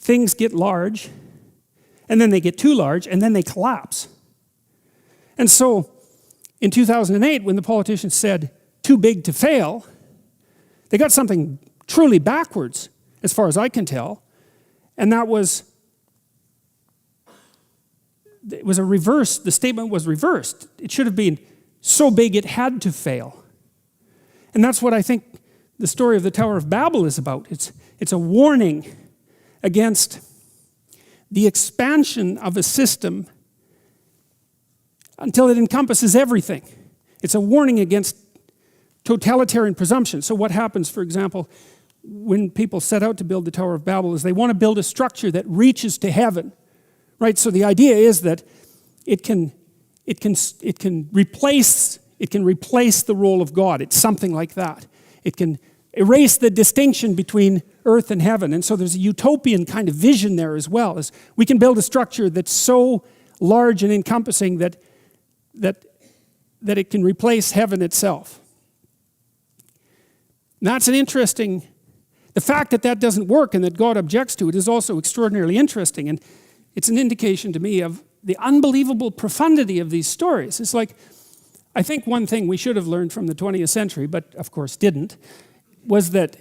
things get large, and then they get too large, and then they collapse. And so, in 2008, when the politicians said, too big to fail, they got something truly backwards, as far as I can tell, and that was, it was a reverse, the statement was reversed. It should have been so big it had to fail. And that's what I think the story of the Tower of Babel is about. It's a warning against the expansion of a system until it encompasses everything. It's a warning against totalitarian presumption. So what happens, for example, when people set out to build the Tower of Babel is they want to build a structure that reaches to heaven, right? So the idea is that it can replace the role of God. It's something like that. It can erase the distinction between earth and heaven. And so there's a utopian kind of vision there as well. As we can build a structure that's so large and encompassing that it can replace heaven itself. And that's an interesting, the fact that that doesn't work and that God objects to it is also extraordinarily interesting. And it's an indication to me of the unbelievable profundity of these stories. It's like, I think one thing we should have learned from the 20th century, but of course didn't, was that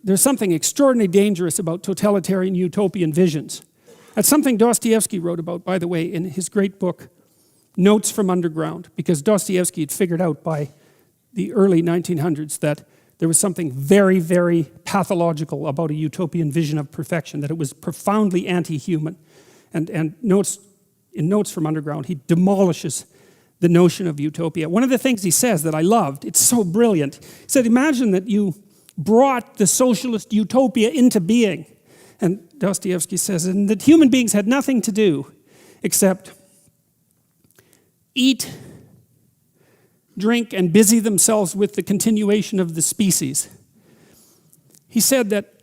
there's something extraordinarily dangerous about totalitarian utopian visions. That's something Dostoevsky wrote about, by the way, in his great book, Notes from Underground, because Dostoevsky had figured out by the early 1900s that there was something very, very pathological about a utopian vision of perfection, that it was profoundly anti-human. And in Notes from Underground, he demolishes the notion of utopia. One of the things he says that I loved, it's so brilliant, he said, imagine that you brought the socialist utopia into being. And Dostoevsky says, and that human beings had nothing to do except eat, drink, and busy themselves with the continuation of the species. He said that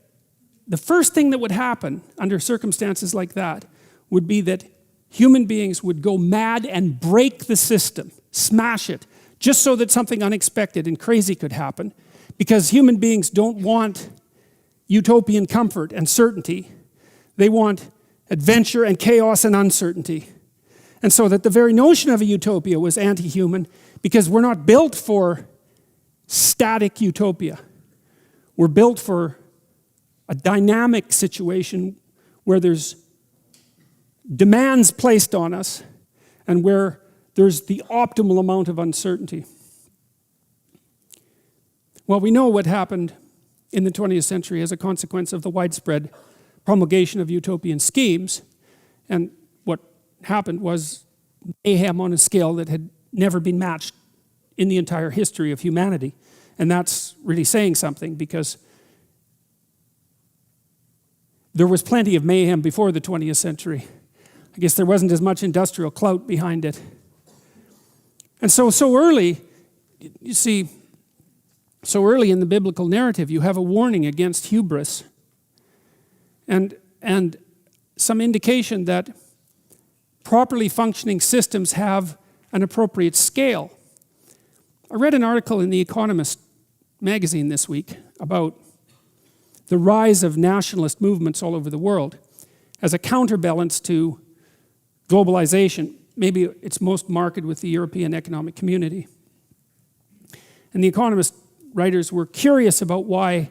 the first thing that would happen under circumstances like that would be that human beings would go mad and break the system, smash it, just so that something unexpected and crazy could happen, because human beings don't want utopian comfort and certainty. They want adventure and chaos and uncertainty. And so that the very notion of a utopia was anti-human, because we're not built for static utopia. We're built for a dynamic situation where there's demands placed on us and where there's the optimal amount of uncertainty. Well, we know what happened in the 20th century as a consequence of the widespread promulgation of utopian schemes. And what happened was mayhem on a scale that had never been matched in the entire history of humanity. And that's really saying something, because there was plenty of mayhem before the 20th century. I guess there wasn't as much industrial clout behind it. And so early, you see, so early in the biblical narrative, you have a warning against hubris and some indication that properly functioning systems have an appropriate scale. I read an article in The Economist magazine this week about the rise of nationalist movements all over the world as a counterbalance to globalization. Maybe it's most marked with the European Economic Community. And The Economist writers were curious about why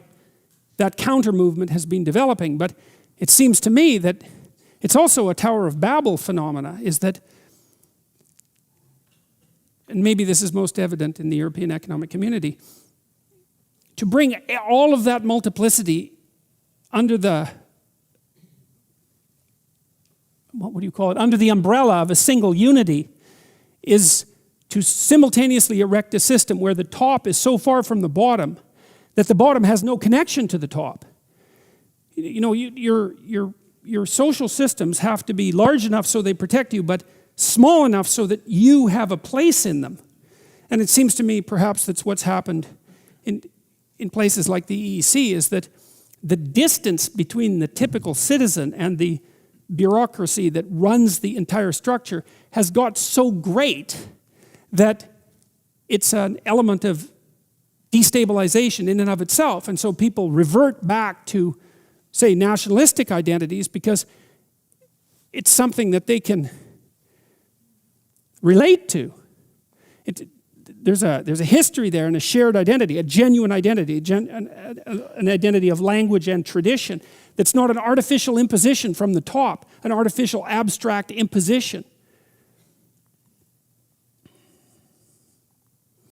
that counter movement has been developing, but it seems to me that it's also a Tower of Babel phenomena, is that, and maybe this is most evident in the European Economic Community, to bring all of that multiplicity under the, what would you call it, under the umbrella of a single unity, is to simultaneously erect a system where the top is so far from the bottom that the bottom has no connection to the top. You know, your social systems have to be large enough so they protect you, but small enough so that you have a place in them. And it seems to me perhaps that's what's happened in places like the EEC, is that the distance between the typical citizen and the bureaucracy that runs the entire structure has got so great that it's an element of destabilization in and of itself. And so people revert back to say, nationalistic identities because it's something that they can relate to. There's a history there and a shared identity, a genuine identity, an identity of language and tradition that's not an artificial imposition from the top, an artificial abstract imposition.